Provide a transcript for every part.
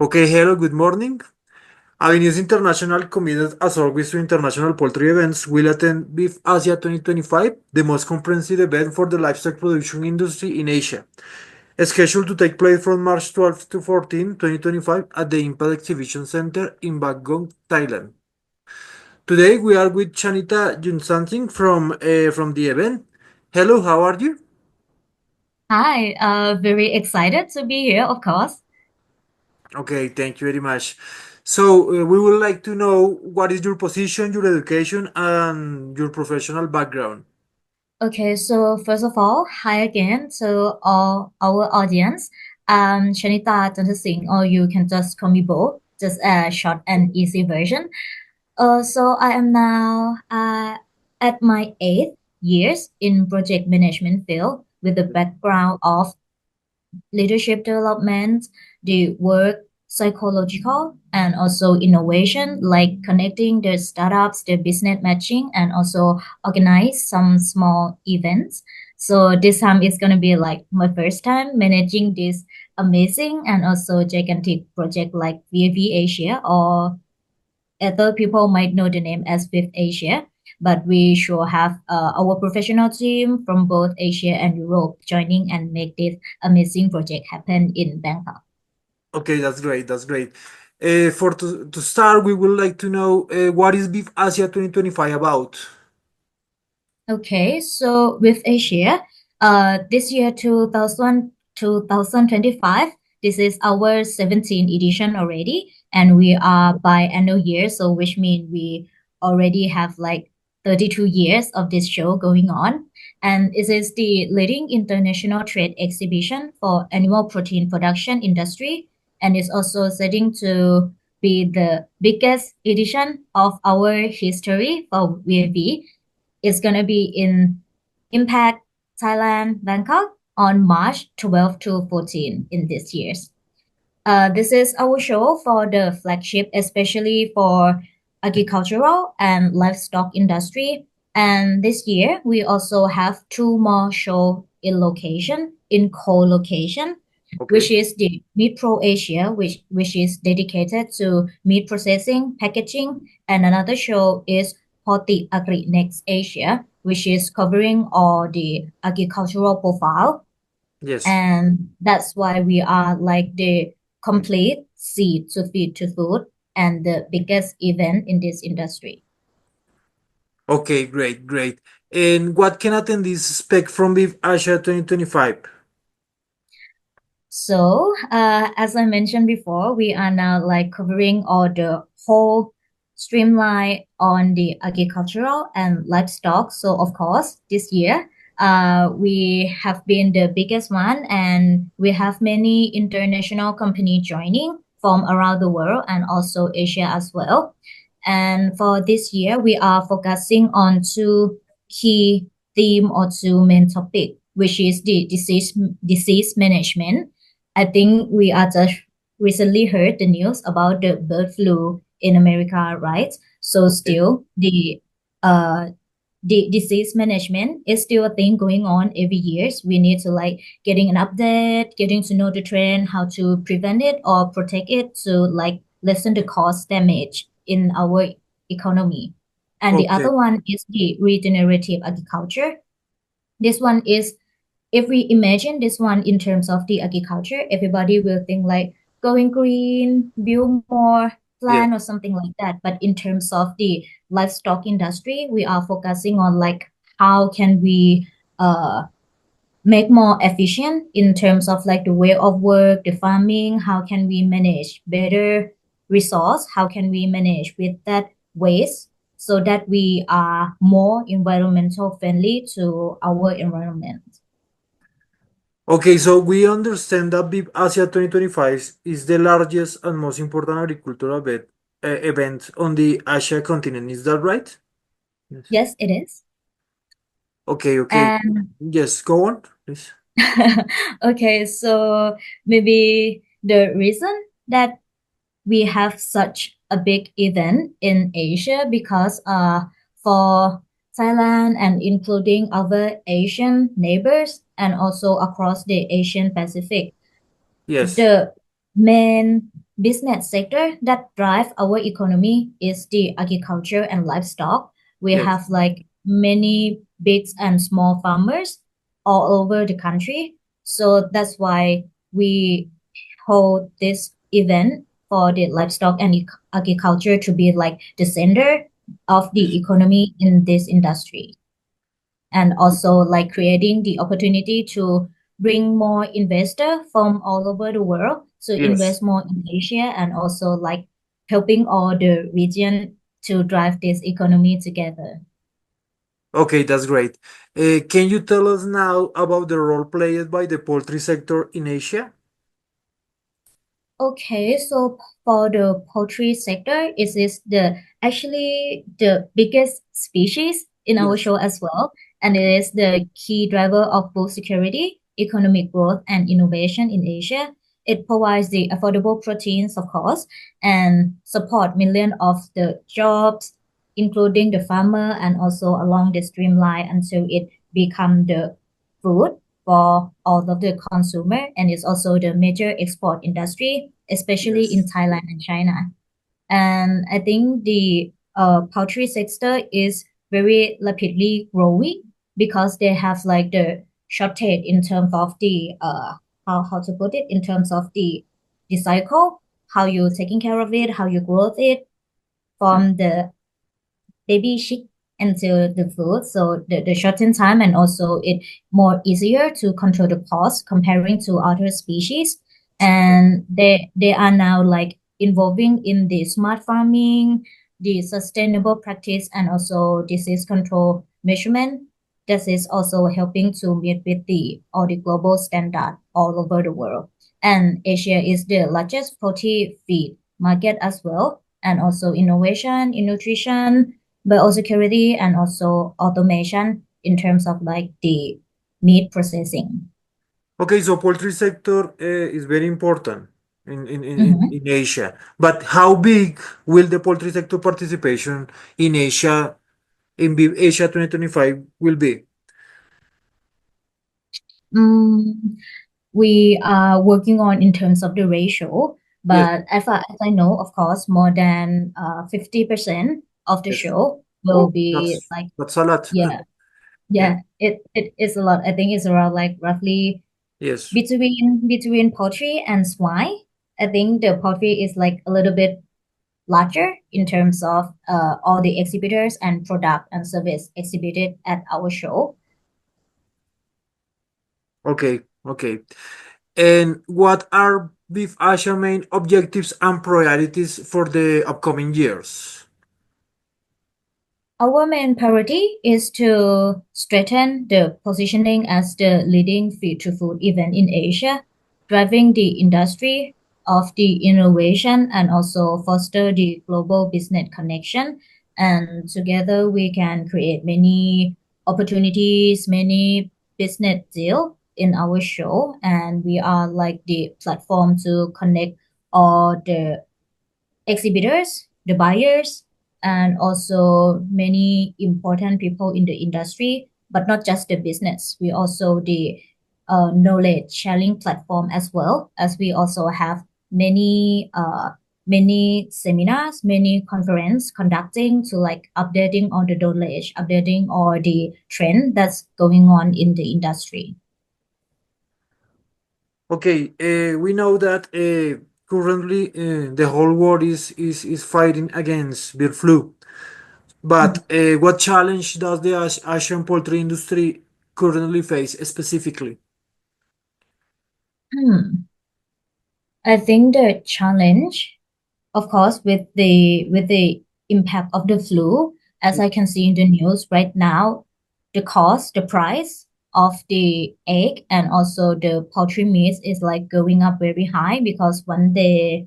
Okay, hello, good morning. Avinews International, committed as always to international poultry events, will attend VIV Asia 2025, the most comprehensive event for the livestock production industry in Asia. Scheduled to take place from March 12 to 14, 2025, at the Impact Exhibition Center in Bangkok, Thailand. Today we are with Chanita Juntasing from the event. Hello, how are you? Hi, very excited to be here, of course. Okay, thank you very much. So, we would like to know what is your position, your education, and your professional background. Okay, so first of all, hi again to all our audience. Chanita Juntasing, or you can just call me Bo, just a short and easy version. So I am now at my eighth years in project management field with the background of leadership development, the work psychological and also innovation, like connecting the startups, the business matching, and also organize some small events. So this time it's gonna be like my first time managing this amazing and also gigantic project like VIV Asia, or other people might know the name as VIV Asia. But we sure have our professional team from both Asia and Europe joining and make this amazing project happen in Bangkok. Okay, that's great. That's great. To start, we would like to know what is Beef Asia 2025 about? Okay, so with Asia, this year 2025, this is our 17th edition already, and we are biannual year, so which means we already have like 32 years of this show going on. And this is the leading international trade exhibition for animal protein production industry, and it's also setting to be the biggest edition of our history for VAV. It's going to be in Impact Thailand, Bangkok on March 12 to 14 in this year's. This is our show for the flagship, especially for agricultural and livestock industry. And this year, we also have two more show in location, in co-location, which Okay. is the Meat Pro Asia, which is dedicated to meat processing, packaging, and another show is Horti Agri Next Asia, which is covering all the agricultural profile, Yes. and that's why we are like the complete seed to feed to food and the biggest event in this industry. Okay, great, great. And what can attendees expect from Beef Asia 2025? So, as I mentioned before, we are now like covering all the whole streamline on the agricultural and livestock. So, of course, this year, we have been the biggest one, and we have many international company joining from around the world and also Asia as well. And for this year, we are focusing on two key theme or two main topic, which is the disease management. I think we are just recently heard the news about the bird flu in America, right? So Okay. still uh the disease management is still a thing going on every year. So we need to like getting an update, getting to know the trend, how to prevent it or protect it to like lessen the cost damage in our economy. And the Okay. other one is the regenerative agriculture. This one is, if we imagine this one in terms of the agriculture, everybody will think like going green, build more Yes. land or something like that. But in terms of the livestock industry, we are focusing on like how can we uh make more efficient in terms of like the way of work, the farming, how can we manage better resource, how can we manage with that waste so that we are more environmental friendly to our environment. Okay, so we understand that Beef Asia 2025 is the largest and most important agricultural event on the Asia continent. Is that right? Yes. Yes, it is. Okay, okay. And Yes, go on, please. okay, so maybe the reason that we have such a big event in Asia because for Thailand and including other Asian neighbors and also across the Asian Pacific, Yes. the main business sector that drive our economy is the agriculture and livestock. We Yes. have like many big and small farmers all over the country. So that's why we hold this event for the livestock and agriculture to be like the center of the Yes. economy in this industry, and also like creating the opportunity to bring more investor from all over the world to Yes. invest more in Asia, and also like helping all the region to drive this economy together. Okay, that's great. Can you tell us now about the role played by the poultry sector in Asia? Okay, so for the poultry sector, it is the actually the biggest species in our Yes. show as well, and it is the key driver of food security, economic growth, and innovation in Asia. It provides the affordable proteins, of course, and support millions of the jobs, including the farmer, and also along the streamline until it become the food for all of the consumer, and it's also the major export industry, especially in Yes. Thailand and China. And I think the poultry sector is very rapidly growing because they have like the shortage in terms of the how to put it, in terms of the cycle, how you taking care of it, how you grow it Mm. from the baby chick into the food. So the shorten time, and also it more easier to control the cost comparing to other species. And they are now like involving in the smart farming, the sustainable practice, and also disease control measurement. This is also helping to meet with the all the global standard all over the world. And Asia is the largest poultry feed market as well, and also innovation in nutrition, biosecurity, and also automation in terms of like the meat processing. Okay, so poultry sector is very important Mhm. in Asia. But how big will the poultry sector participation in Asia in Asia 2025 will be? Mm, we are working on in terms of the ratio, Yes. but as far as I know, of course, more than 50% of the Yes. show will Oh, be like, that's a lot. yeah, Yeah. yeah, it is a lot. I think it's around like roughly Yes. between poultry and swine. I think the poultry is like a little bit larger in terms of all the exhibitors and product and service exhibited at our show. Okay. Okay. And what are VIV Asia main objectives and priorities for the upcoming years? Our main priority is to strengthen the positioning as the leading feed-to-food event in Asia, driving the industry of the innovation, and also foster the global business connection. And together we can create many opportunities, many business deal in our show, and we are like the platform to connect all the exhibitors, the buyers, and also many important people in the industry, but not just the business. We also the knowledge sharing platform, as well as we also have many seminars, many conference conducting to like updating on the knowledge, updating all the trend that's going on in the industry. Okay, we know that currently the whole world is fighting against bird flu. But what challenge does the Asian poultry industry currently face specifically? Hmm. I think the challenge, of course, with the impact of the flu, as I can see in the news right now, the cost, the price of the egg and also the poultry meat is like going up very high, because once they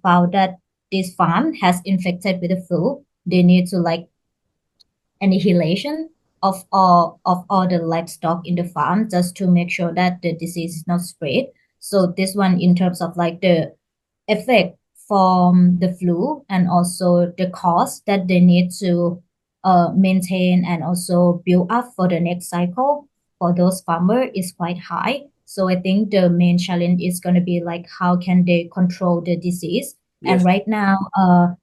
found that this farm has infected with the flu, they need to like annihilation of all the livestock in the farm just to make sure that the disease is not spread. So this one in terms of like the effect from the flu, and also the cost that they need to maintain and also build up for the next cycle for those farmer is quite high. So I think the main challenge is going to be like how can they control the disease? And Yes. right now,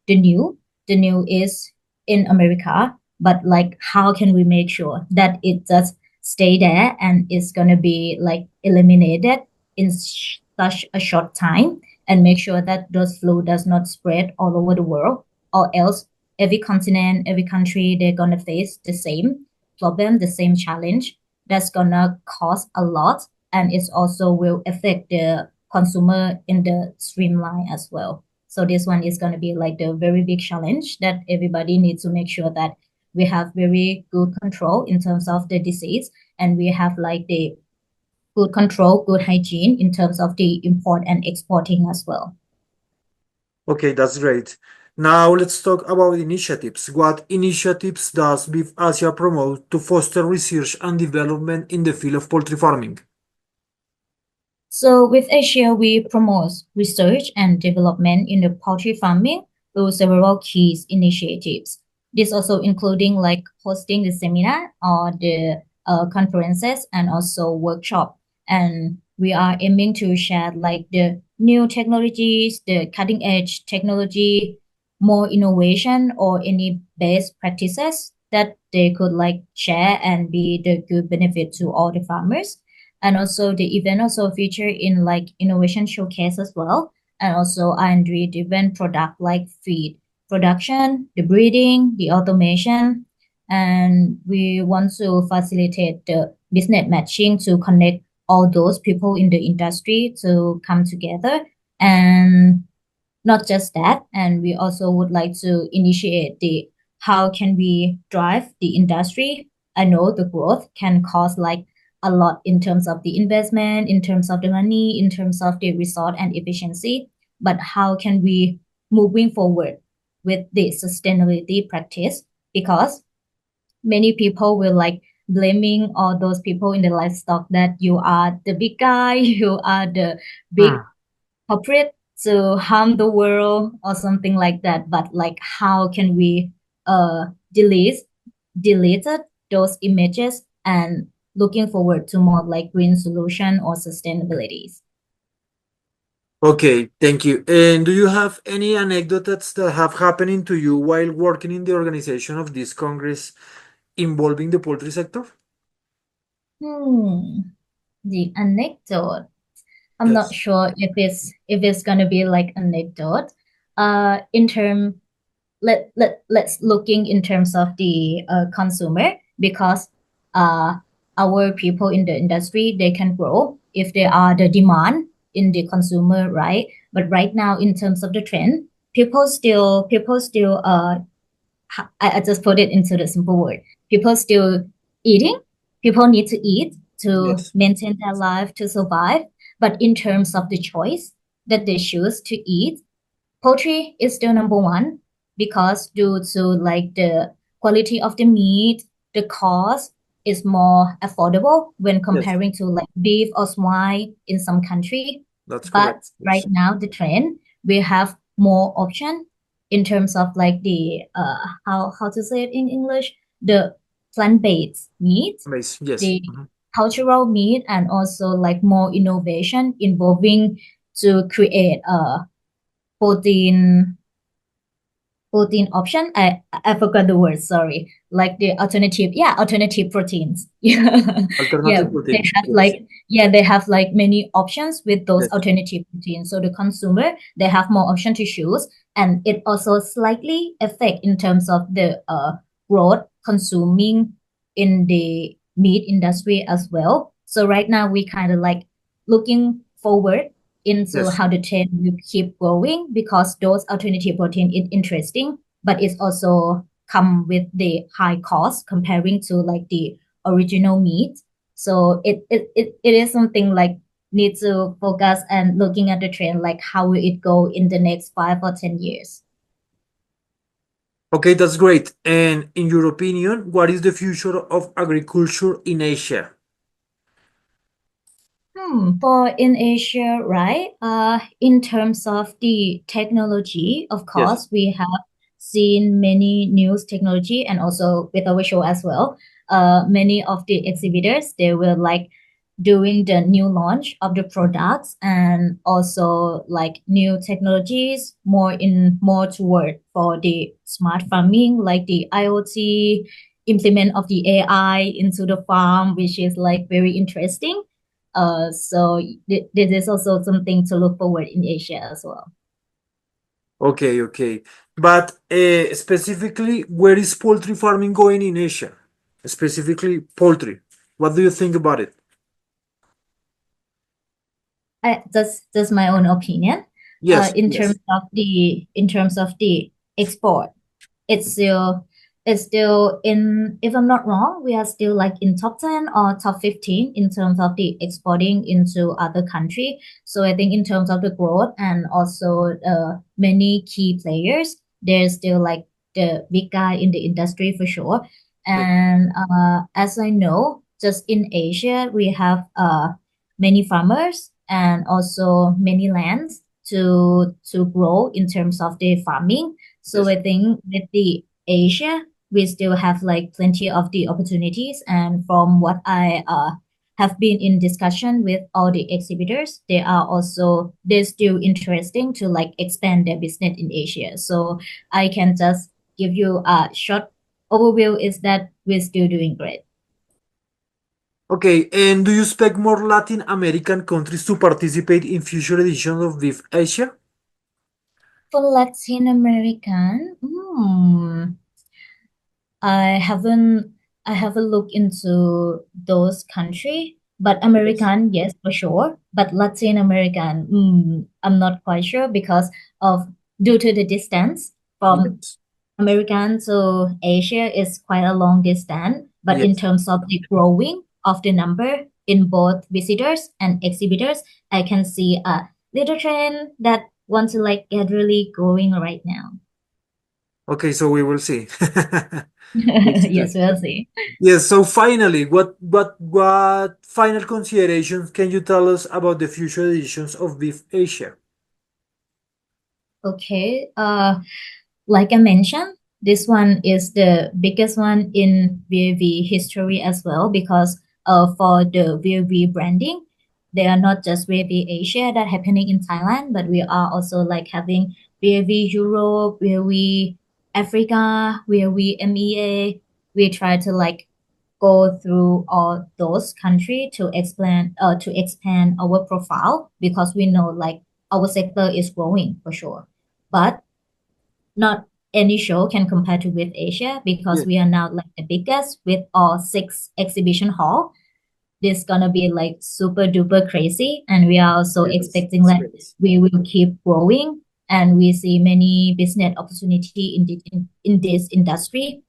the new is in America, but like how can we make sure that it does stay there and it's going to be like eliminated in such a short time, and make sure that those flu does not spread all over the world, or else every continent, every country, they're going to face the same problem, the same challenge. That's going to cost a lot, and it also will affect the consumer in the streamline as well. So this one is going to be like the very big challenge that everybody needs to make sure that we have very good control in terms of the disease, and we have like the good control, good hygiene in terms of the import and exporting as well. Okay, that's great. Now let's talk about initiatives. What initiatives does VIV Asia promote to foster research and development in the field of poultry farming? So with Asia, we promote research and development in the poultry farming through several key initiatives. This also including like hosting the seminar or the conferences and also workshop. And we are aiming to share like the new technologies, the cutting edge technology, more innovation or any best practices that they could like share and be the good benefit to all the farmers. And also the event also feature in like innovation showcase as well, and also R&D driven product like feed production, the breeding, the automation. And we want to facilitate the business matching to connect all those people in the industry to come together. And not just that, and we also would like to initiate the how can we drive the industry. I know the growth can cost like a lot in terms of the investment, in terms of the money, in terms of the result and efficiency, but how can we moving forward with the sustainability practice? Because many people will like blaming all those people in the livestock that you are the big guy, you are the big Hmm. corporate to harm the world or something like that. But like how can we uh delete deleted those images and looking forward to more like green solution or sustainabilities? Okay, thank you. And do you have any anecdotes that have happening to you while working in the organization of this Congress involving the poultry sector? Hmm, the anecdote. I'm not Yes. sure if it's gonna be like anecdote. In term let's looking in terms of the consumer, because uh our people in the industry, they can grow if they are the demand in the consumer, right? But right now in terms of the trend, people still I just put it into the simple word. People still eating. People need to eat to Yes. maintain their life to survive. But in terms of the choice that they choose to eat, poultry is still number one, because due to like the quality of the meat, the cost is more affordable when Yes, comparing to like beef or swine in some country. that's correct. But right Yes. now the trend, we have more option in terms of like the how to say it in English, the plant-based meat, Amazing. Yes. the Mhm. cultural meat, and also like more innovation involving to create protein protein option. I forgot the word, sorry. Like the alternative, yeah, alternative proteins. Yeah. Yeah, Alternative they protein. have Yes. like yeah, they have like many options with those Yes. alternative proteins. So the consumer, they have more option to choose, and it also slightly affect in terms of the growth consuming in the meat industry as well. So right now we kind of like looking forward into Yes. how the trend will keep growing, because those alternative protein is interesting, but it's also come with the high cost comparing to like the original meat. So it is something like need to focus and looking at the trend, like how will it go in the next 5 or 10 years. Okay, that's great. And in your opinion, what is the future of agriculture in Asia? For in Asia, right? In terms of the technology, of Yes. course, we have seen many news technology, and also with our show as well. Many of the exhibitors, they will like during the new launch of the products and also like new technologies more toward for the smart farming like the IoT implement of the AI into the farm, which is like very interesting. So this is also something to look forward in Asia as well. Okay, okay. But specifically, where is poultry farming going in Asia? Specifically, poultry. What do you think about it? That's my own opinion. Yes, In terms yes. of the export, it's still it's still in, if I'm not wrong, we are still like in top 10 or top 15 in terms of the exporting into other country. So I think in terms of the growth and also many key players, there's still like the big guy in the industry for sure. Okay. And as I know, just in Asia, we have many farmers and also many lands to grow in terms of the farming. So Yes. I think with the Asia, we still have like plenty of the opportunities. And from what I have been in discussion with all the exhibitors, they're still interesting to like expand their business in Asia. So I can just give you a short overview is that we're still doing great. Okay, and do you expect more Latin American countries to participate in future editions of VIV Asia? For Latin American, I haven't I haven't looked into those country, but Yes. American, yes, for sure. But Latin American, I'm not quite sure because of due to the distance from Yes. American to Asia is quite a long distance. But in Yes. terms of the growing of the number in both visitors and exhibitors, I can see a little trend that wants to like get really growing right now. Okay, so we will see. Let's Yes, see. we'll see. Yes, so finally, what final considerations can you tell us about the future editions of VIV Asia? Okay. Like I mentioned, this one is the biggest one in VIV history as well because for the VIV branding, they are not just VIV Asia that happening in Thailand, but we are also like having VIV Europe, VIV Africa, VIV MEA. We try to like go through all those countries to expand our profile because we know like our sector is growing for sure. But not any show can compare to with Asia because Yes, we are now like the biggest with all six exhibition hall. This gonna be like super duper crazy, and we are also yes, expecting it's that great. we will keep growing, and we see many business opportunity in this industry.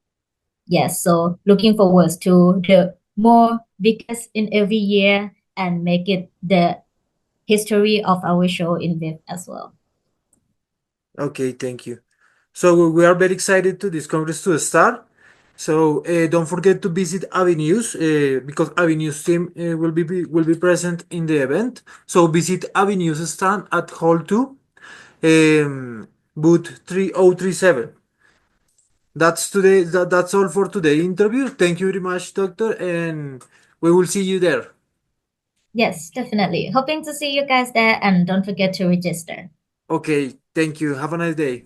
Yes, so looking forward to the more biggest in every year and make it the history of our show in VIV as well. Okay, thank you. So we are very excited to this congress to start. So don't forget to visit Avinews because Avinews team will be present in the event. So visit Avinews stand at Hall 2, booth 3037. That's all for today interview. Thank you very much, doctor, and we will see you there. Yes, definitely. Hoping to see you guys there and don't forget to register. Okay, thank you. Have a nice day.